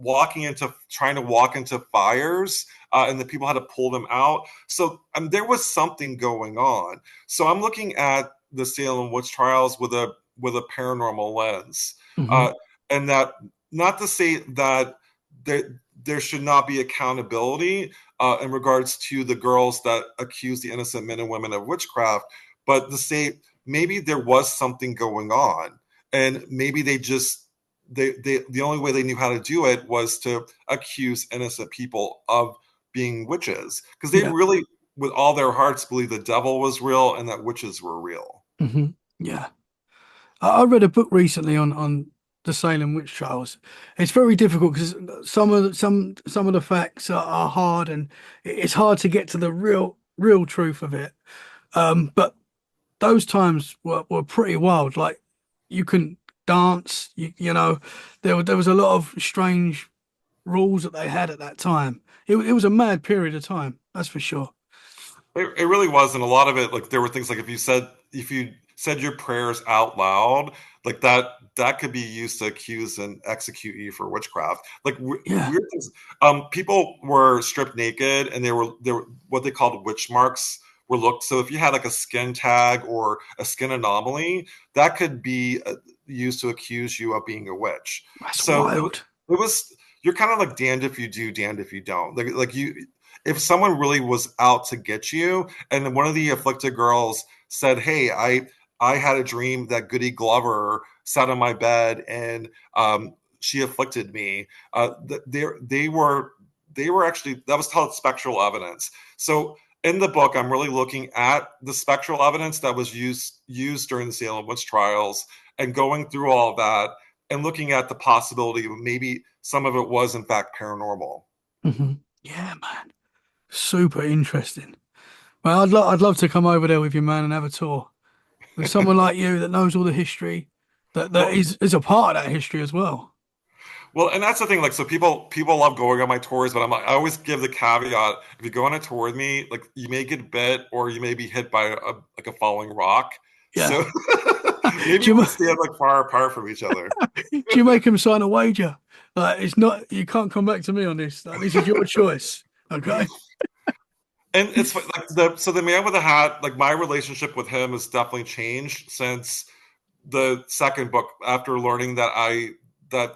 trying to walk into fires, and the people had to pull them out. So there was something going on. So I'm looking at the Salem Witch Trials with a paranormal lens, Mhm. uh, and that, not to say that there should not be accountability in regards to the girls that accuse the innocent men and women of witchcraft, but to say maybe there was something going on, and maybe they the only way they knew how to do it was to accuse innocent people of being witches, because they Yeah. really, with all their hearts, believe the devil was real and that witches were real. Yeah. I read a book recently on the Salem Witch Trials. It's very difficult because some of the facts are hard, and it's hard to get to the real truth of it. But those times were pretty wild. Like you couldn't dance. You know, there was a lot of strange rules that they had at that time. It was a mad period of time, that's for sure. It really was, and a lot of it, like there were things like if you said your prayers out loud, like that could be used to accuse and execute you for witchcraft. Like Yeah, weird things. People were stripped naked, and they were what they called witch marks were looked. So if you had like a skin tag or a skin anomaly, that could be used to accuse you of being a witch. that's So wild. it was you're kind of like damned if you do, damned if you don't. Like you, if someone really was out to get you, and one of the afflicted girls said, "Hey, I had a dream that Goody Glover sat on my bed and she afflicted me." They were actually, that was called spectral evidence. So in the book, I'm really looking at the spectral evidence that was used during the Salem Witch Trials and going through all of that and looking at the possibility of maybe some of it was in fact paranormal. Yeah, man. Super interesting. Well, I'd love to come over there with you, man, and have a tour. With someone like you that knows all the history, that Well, is a part of that history as well. Well, and that's the thing. Like, so people love going on my tours, but I always give the caveat: if you go on a tour with me, like you may get bit or you may be hit by a falling rock. Yeah. So maybe Do you we'll ma- stand like far apart from each other. do you make him sign a wager? Like it's not you can't come back to me on this. Like this is your choice. Okay. And it's like the man with the hat. Like my relationship with him has definitely changed since the second book. After learning that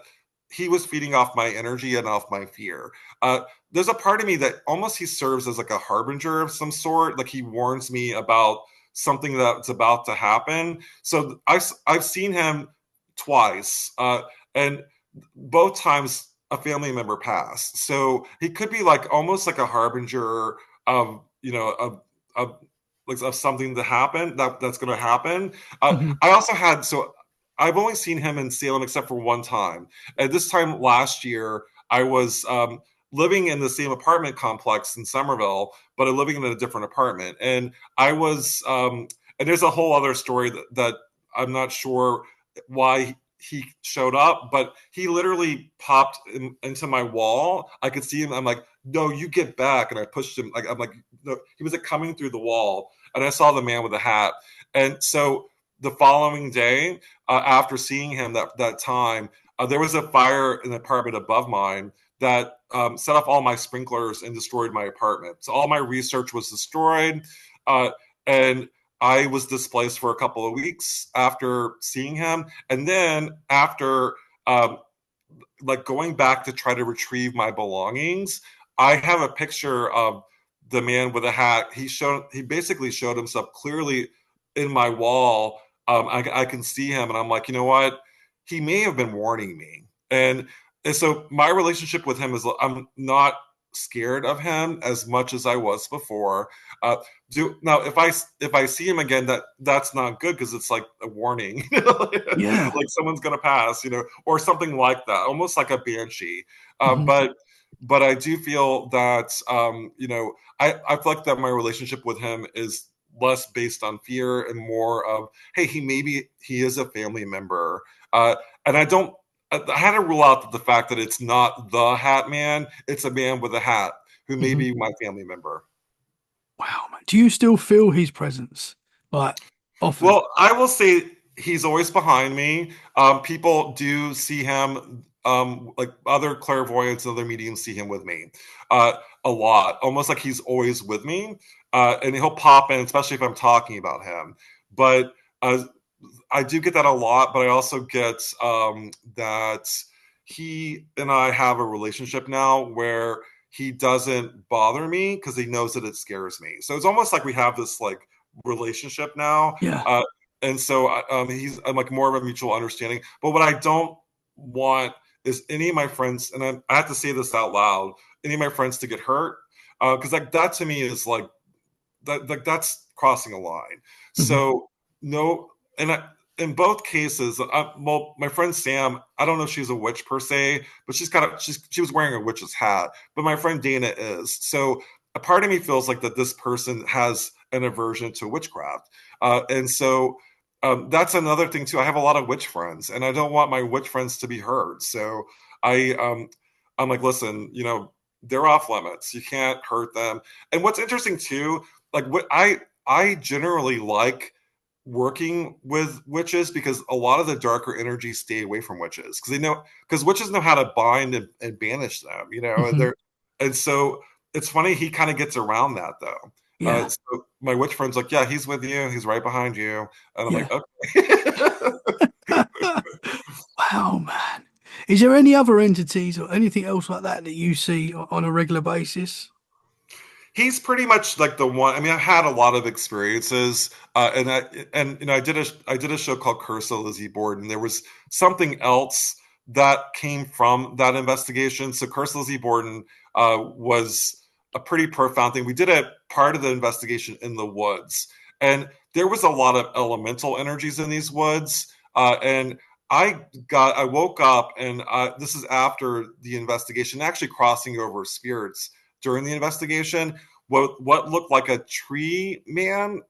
he was feeding off my energy and off my fear. There's a part of me that almost he serves as like a harbinger of some sort. Like he warns me about something that's about to happen. So I've seen him twice, and both times a family member passed. So he could be like almost like a harbinger of of like of something to happen that's going to happen. Mhm. I also had so I've only seen him in Salem except for one time. And this time last year, I was living in the same apartment complex in Somerville, but I'm living in a different apartment. And I was, and there's a whole other story that I'm not sure why he showed up, but he literally popped into my wall. I could see him. I'm like, no, you get back. And I pushed him. Like, I'm like, no, he was like coming through the wall. And I saw the man with the hat. And so the following day, after seeing him that time, there was a fire in the apartment above mine that set off all my sprinklers and destroyed my apartment. So all my research was destroyed, and I was displaced for a couple of weeks after seeing him. And then after like going back to try to retrieve my belongings, I have a picture of the man with a hat. He basically showed himself clearly in my wall. I can see him, and I'm like, you know what? He may have been warning me, and so my relationship with him is I'm not scared of him as much as I was before. Uh, do now if I see him again, that's not good because it's like a warning, Yeah. like someone's gonna pass, or something like that, almost like a banshee. Um, Mhm. but but I do feel that I feel like that my relationship with him is less based on fear and more of, hey, maybe he is a family member, and I had to rule out the fact that it's not the Hat Man; it's a man with a hat who may Mhm. be my family member. Wow, man. Do you still feel his presence? Like often? Well, I will say he's always behind me. People do see him, like other clairvoyants and other mediums see him with me a lot, almost like he's always with me. And he'll pop in, especially if I'm talking about him. But I do get that a lot, but I also get that he and I have a relationship now where he doesn't bother me because he knows that it scares me. So it's almost like we have this like relationship now. Yeah. And so I'm like more of a mutual understanding. But what I don't want is any of my friends, and I have to say this out loud, any of my friends to get hurt. because like that to me is like that, like that's crossing a line. Hmm. So no, and in both cases, well, my friend Sam, I don't know if she's a witch per se, but she was wearing a witch's hat. But my friend Dana is. So a part of me feels like that this person has an aversion to witchcraft, and so. That's another thing too. I have a lot of witch friends, and I don't want my witch friends to be hurt. So I'm like, listen, they're off limits. You can't hurt them. And what's interesting too, like what I generally like working with witches because a lot of the darker energies stay away from witches because witches know how to bind and banish them, and Hmm. so it's funny he kind of gets around that though. Yeah. So my witch friend's like, yeah, he's with you, he's right behind you, and I'm Yeah. like, okay. Wow, man. Is there any other entities or anything else like that that you see on a regular basis? He's pretty much like the one. I mean, I've had a lot of experiences, I did a show called Curse of Lizzie Borden. There was something else that came from that investigation. So Curse of Lizzie Borden was a pretty profound thing. We did a part of the investigation in the woods, and there was a lot of elemental energies in these woods. And I woke up, and this is after the investigation, actually crossing over spirits during the investigation. What looked like a tree man.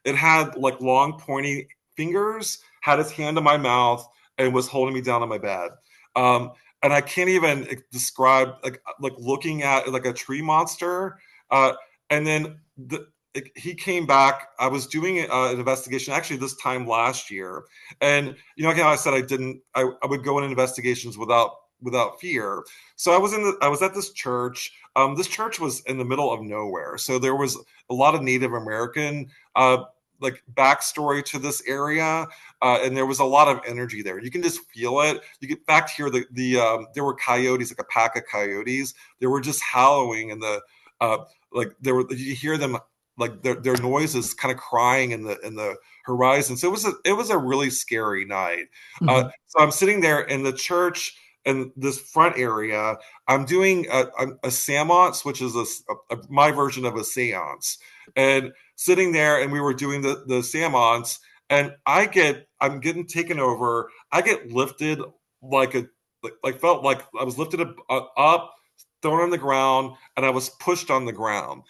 It had like long pointy fingers, had his hand in my mouth, and was holding me down on my bed. Um, and I can't even describe like looking at like a tree monster. And then he came back. I was doing an investigation actually this time last year, and again I said I would go in investigations without fear. So I was at this church. This church was in the middle of nowhere, so there was a lot of Native American like backstory to this area, and there was a lot of energy there. You can just feel it. You get back to hear there were coyotes, like a pack of coyotes. They were just howling, and like you hear them like their noises kind of crying in the horizon. So it was a really scary night. Hmm. So I'm sitting there in the church in this front area. I'm doing a seance, which is my version of a seance, and sitting there, and we were doing the seance, and I'm getting taken over. I get lifted like felt like I was lifted up, thrown on the ground, and I was pushed on the ground.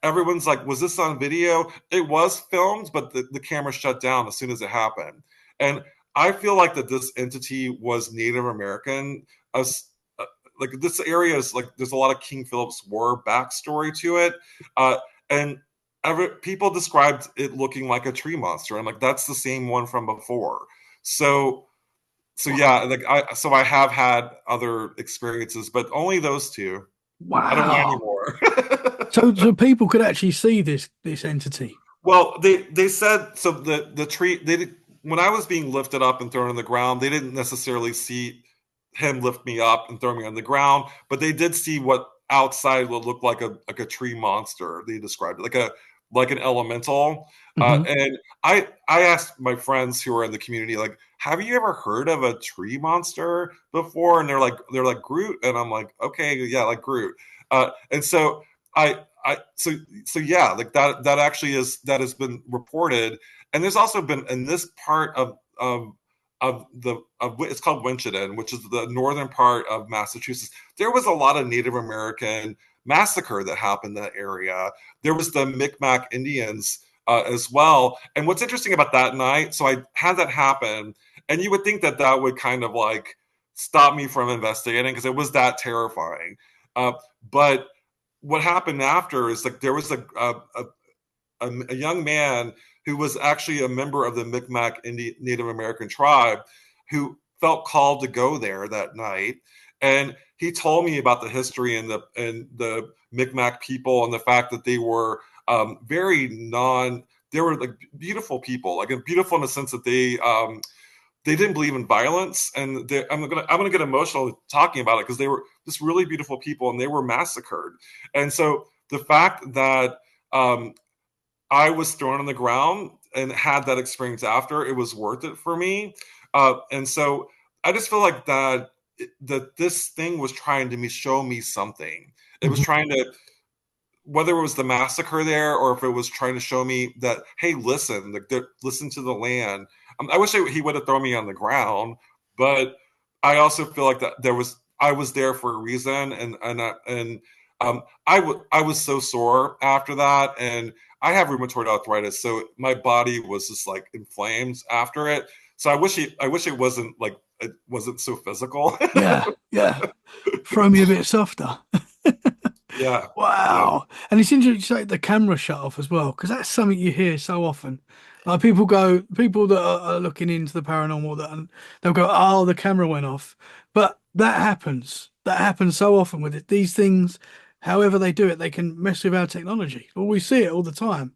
Everyone's like, was this on video? It was filmed, but the camera shut down as soon as it happened. And I feel like that this entity was Native American. Us, like this area is like there's a lot of King Philip's War backstory to it, and people described it looking like a tree monster. I'm like, that's the same one from before. So yeah, like I have had other experiences, but only those two. I don't want any Wow. more. So people could actually see this entity. Well, they said so the tree they did, when I was being lifted up and thrown on the ground, they didn't necessarily see him lift me up and throw me on the ground, but they did see what outside would look like a tree monster. They described it like an elemental. Hmm. And I asked my friends who are in the community, like, have you ever heard of a tree monster before? And they're like Groot, and I'm like, okay, yeah, like Groot. And so so yeah, like that actually that has been reported, and there's also been in this part of it's called Winchendon, which is the northern part of Massachusetts. There was a lot of Native American massacre that happened in that area. There was the Micmac Indians as well. And what's interesting about that night, so I had that happen, and you would think that that would kind of like stop me from investigating because it was that terrifying. But what happened after is like there was a young man who was actually a member of the Micmac Native American tribe who felt called to go there that night. And he told me about the history and the Micmac people and the fact that they were they were like beautiful people, like beautiful in the sense that they didn't believe in violence. And I'm gonna get emotional talking about it because they were just really beautiful people and they were massacred. And so the fact that I was thrown on the ground and had that experience after, it was worth it for me. And so I just feel like that this thing was trying to show me something. It was Hmm. trying to whether it was the massacre there or if it was trying to show me that, hey, listen, like, listen to the land. I wish he would have thrown me on the ground, but I also feel like that I was there for a reason, I was so sore after that, and I have rheumatoid arthritis, so my body was just like inflamed after it. So I wish it wasn't like it wasn't so physical. Yeah, yeah. Throw me a bit softer. Yeah, yeah, Wow. And it's interesting to say the camera shut off as well, because that's something you hear so often. Like people that are looking into the paranormal, they'll go, oh, the camera went off. But that happens. That happens so often with it. These things, however they do it, they can mess with our technology. Well, we see it all the time.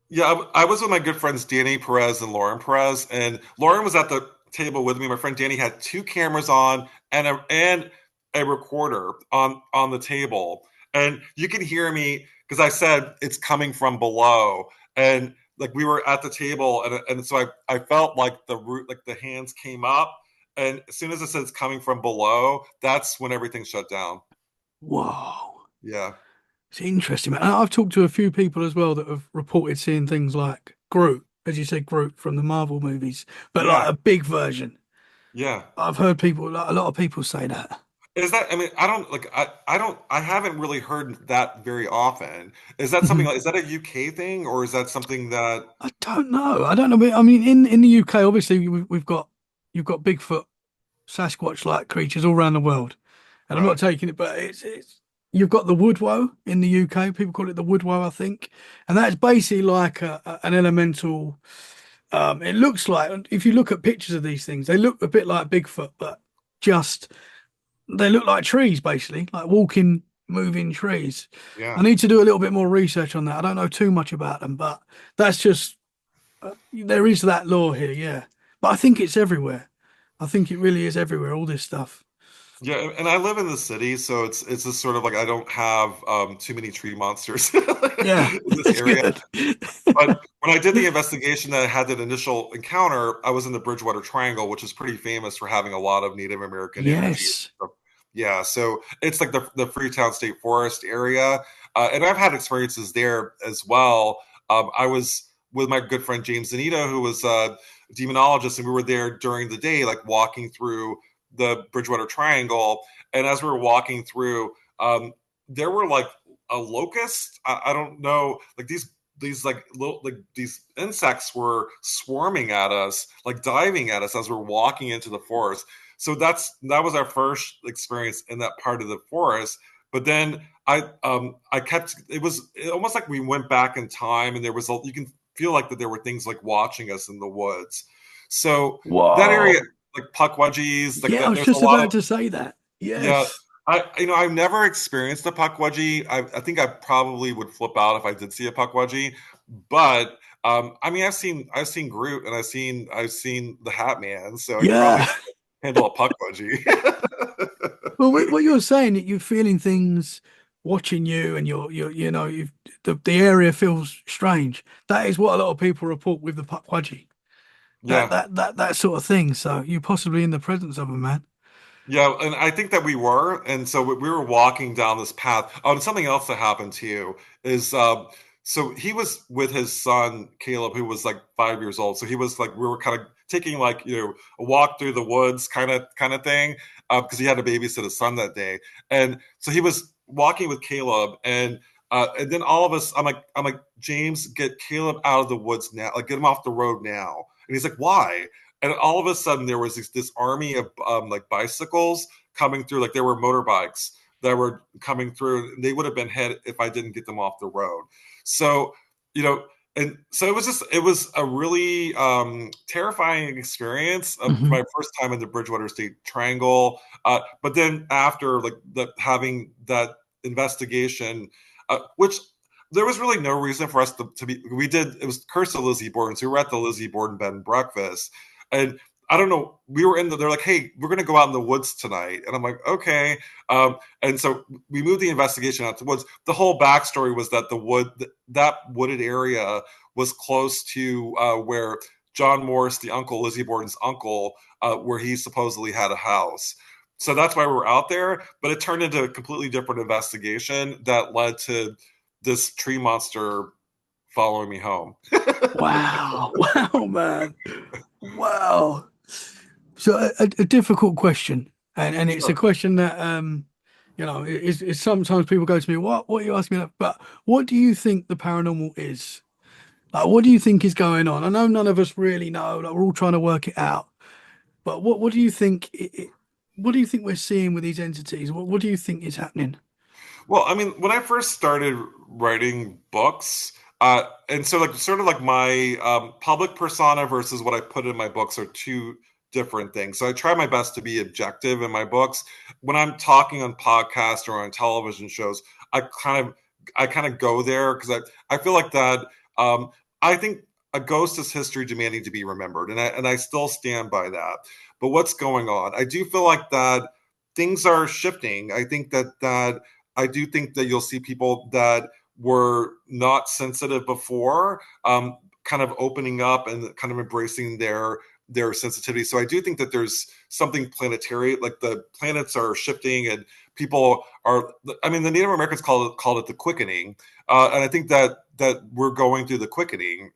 yeah. I was with my good friends Danny Perez and Lauren Perez, and Lauren was at the table with me. My friend Danny had two cameras on and a recorder on the table, and you can hear me because I said it's coming from below, and like we were at the table, and so I felt like the root, like the hands came up, and as soon as I said it's coming from below, that's when everything shut down. Whoa. Yeah, It's interesting, man. I've talked to a few people as well that have reported seeing things like Groot, as you said, Groot from the Marvel movies, but like yeah, a big version. yeah. I've heard people, like, a lot of people say that. Is that, I mean, I don't like, I don't, I haven't really heard that very often. Is that something Mhm. like, is that a UK thing or is that something that, I don't know. I don't know. I mean, in the UK, obviously, we've got you've got Bigfoot, Sasquatch-like creatures all around the world, and I'm not right? taking it, but it's you've got the woodwoe in the UK. People call it the woodwoe, I think, and that's basically like an elemental. It looks like if you look at pictures of these things, they look a bit like Bigfoot, but just they look like trees, basically, like walking, moving trees. I Yeah. need to do a little bit more research on that. I don't know too much about them, but that's just there is that law here, yeah. But I think it's everywhere. I think it really is everywhere, all this stuff. Yeah. And I live in the city, so it's just sort of like I don't have too many tree monsters in Yeah, this that's area. good. But when I did the investigation that I had that initial encounter, I was in the Bridgewater Triangle, which is pretty famous for having a lot of Native American energy. Yes. Yeah, so it's like the Freetown State Forest area, and I've had experiences there as well. I was with my good friend James Zanita, who was a demonologist, and we were there during the day, like walking through the Bridgewater Triangle. And as we were walking through, there were like a locust. I don't know, like these like little like these insects were swarming at us, like diving at us as we're walking into the forest. So that was our first experience in that part of the forest. But then I kept almost like we went back in time, and there was you can feel like that there were things like watching us in the woods. So that area, Whoa. like puckwudgies, like Yeah, I that, was there's a just lot of, about to say that. yeah. Yes. I've never experienced a puckwudgie. I think I probably would flip out if I did see a puckwudgie. But I mean, I've seen Groot, and I've seen the Hat Man, so I could probably Yeah. handle a puckwudgie. Well, what you're saying that you're feeling things watching you, and the area feels strange. That is what a lot of people report with the Pukwudgie. That Yeah. that that that sort of thing. So you're possibly in the presence of a man. Yeah, and I think that we were, and so we were walking down this path. Oh, and something else that happened too is, so he was with his son Caleb, who was like 5 years old. So he was like, we were kind of taking like a walk through the woods kind of thing, because he had to babysit his son that day, and so he was walking with Caleb, and then all of us, I'm like James, get Caleb out of the woods now, like get him off the road now, and he's like, why? And all of a sudden there was this army of like bicycles coming through, like there were motorbikes that were coming through. They would have been hit if I didn't get them off the road. So you know and so it was a really terrifying experience, Hmm. my first time in the Bridgewater State Triangle, but then after like having that investigation, which there was really no reason for us to be, we did, it was Curse of Lizzie Borden, so we were at the Lizzie Borden bed and breakfast, and I don't know, we were they're like, hey, we're going to go out in the woods tonight, and I'm like, okay. And so we moved the investigation out to the woods. The whole backstory was that that wooded area was close to where John Morris, the uncle, Lizzie Borden's uncle, where he supposedly had a house. So that's why we're out there. But it turned into a completely different investigation that led to this tree monster following me home. Wow. Wow, man. Wow. So a difficult question, and it's a Sure. question that is sometimes people go to me, what are you asking me? But what do you think the paranormal is? Like, what do you think is going on? I know none of us really know. Like, we're all trying to work it out. But what do you think? What do you think we're seeing with these entities? What do you think is happening? Well, I mean, when I first started writing books, and so like sort of like my public persona versus what I put in my books are two different things. So I try my best to be objective in my books. When I'm talking on podcasts or on television shows, I kind of I kind of go there because I feel like that I think a ghost is history demanding to be remembered, and I still stand by that. But what's going on? I do feel like that things are shifting. I do think that you'll see people that were not sensitive before, kind of opening up and kind of embracing their sensitivity. So I do think that there's something planetary, like the planets are shifting and people are. I mean, the Native Americans called it the quickening, and I think that we're going through the quickening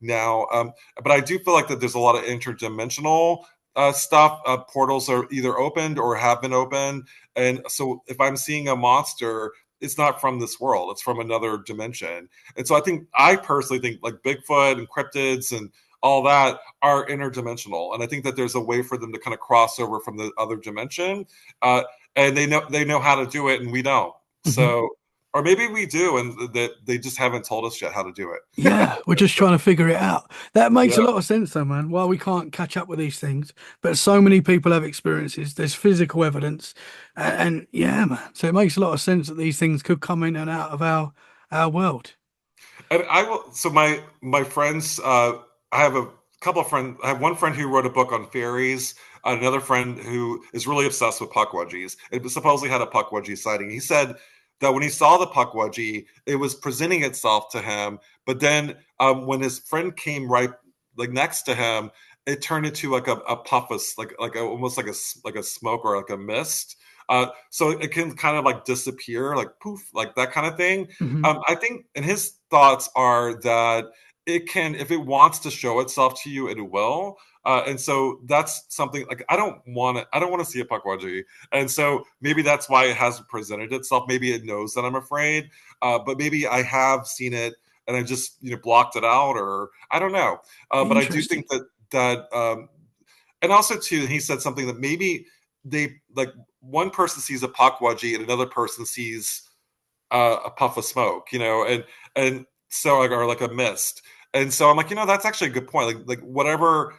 now. But I do feel like that there's a lot of interdimensional stuff. Portals are either opened or have been opened, and so if I'm seeing a monster, it's not from this world, it's from another dimension. And so I personally think like Bigfoot and cryptids and all that are interdimensional, and I think that there's a way for them to kind of cross over from the other dimension, uh, and they know how to do it and we don't. Hmm. So or maybe we do and that they just haven't told us yet how to do it. Yeah, we're just trying to figure it out. That makes a Yeah. lot of sense, though, man. While we can't catch up with these things, but so many people have experiences. There's physical evidence, and yeah, man. So it makes a lot of sense that these things could come in and out of our world. And I will. So my friends, I have a couple of friends. I have one friend who wrote a book on fairies. Another friend who is really obsessed with puckwudgies. It supposedly had a puckwudgie sighting. He said that when he saw the puckwudgie, it was presenting itself to him. But then when his friend came right like next to him, it turned into like a puff of almost like a smoke or like a mist. So it can kind of like disappear, like poof, like that kind of thing. Hmm. I think, and his thoughts are that it can, if it wants to show itself to you, it will. And so that's something like I don't want to see a puckwudgie, and so maybe that's why it hasn't presented itself. Maybe it knows that I'm afraid, but maybe I have seen it and I just blocked it out, or I don't know. But I do Interesting. think that and also too, he said something that maybe they like one person sees a puckwudgie and another person sees a puff of smoke, and so like or like a mist. And so I'm like, that's actually a good point. Like whatever,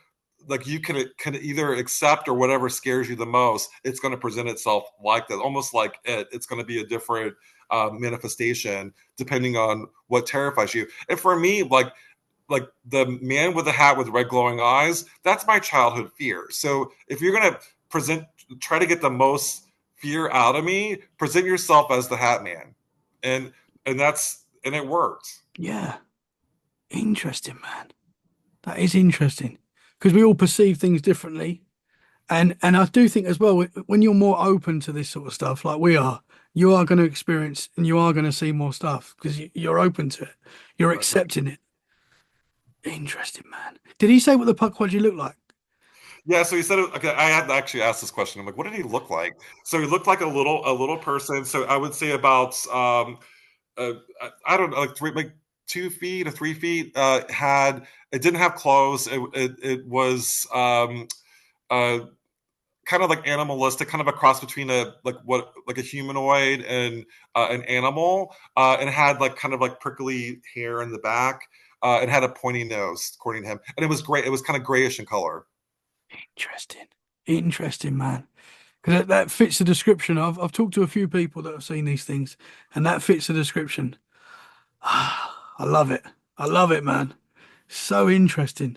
like you can either accept or whatever scares you the most, it's going to present itself like that, almost like it's going to be a different manifestation depending on what terrifies you. And for me, like the man with the hat with red glowing eyes, that's my childhood fear. So if you're going to try to get the most fear out of me, present yourself as the hat man, and and it worked. Yeah, interesting, man. That is interesting because we all perceive things differently, and I do think as well when you're more open to this sort of stuff, like we are, you are going to experience and you are going to see more stuff because you're open to it, you're Right, right. accepting it. Interesting, man. Did he say what the puckwudgie looked like? Yeah, so he said, okay, I had to actually ask this question. I'm like, what did he look like? So he looked like a little person. So I would say about I don't know, like 2 feet or 3 feet. Had it didn't have clothes. It was uh kind of like animalistic, kind of a cross between a humanoid and an animal, and had like kind of like prickly hair in the back. It had a pointy nose, according to him, and it was great. It was kind of grayish in color. Interesting. Interesting, man. Because that fits the description. I've talked to a few people that have seen these things, and that fits the description. I love it. I love it, man. So interesting.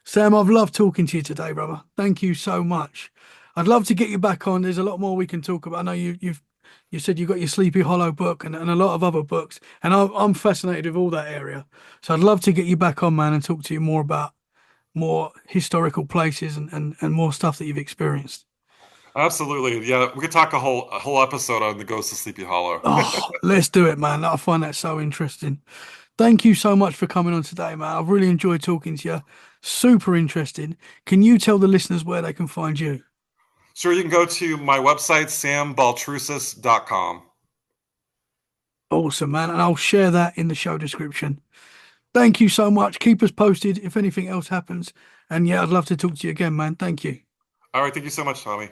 Sam, I've loved talking to you today, brother. Thank you so much. I'd love to get you back on. There's a lot more we can talk about. I know you said you got your Sleepy Hollow book and a lot of other books, and I'm fascinated with all that area. So I'd love to get you back on, man, and talk to you more about more historical places and more stuff that you've experienced. Absolutely. Yeah, we could talk a whole episode on the Ghost of Sleepy Hollow. Oh, let's do it, man. I find that so interesting. Thank you so much for coming on today, man. I've really enjoyed talking to you. Super interesting. Can you tell the listeners where they can find you? Sure, you can go to my website, sambaltrusis.com. Awesome, man. And I'll share that in the show description. Thank you so much. Keep us posted if anything else happens. And yeah, I'd love to talk to you again, man. Thank you. All right, thank you so much, Tommy.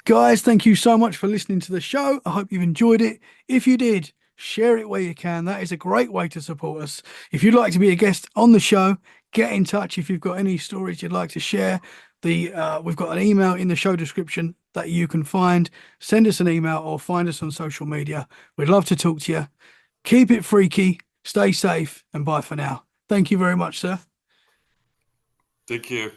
Guys, thank you so much for listening to the show. I hope you've enjoyed it. If you did, share it where you can. That is a great way to support us. If you'd like to be a guest on the show, get in touch if you've got any stories you'd like to share. We've got an email in the show description that you can find. Send us an email or find us on social media. We'd love to talk to you. Keep it freaky, stay safe, and bye for now. Thank you very much, sir. Thank you.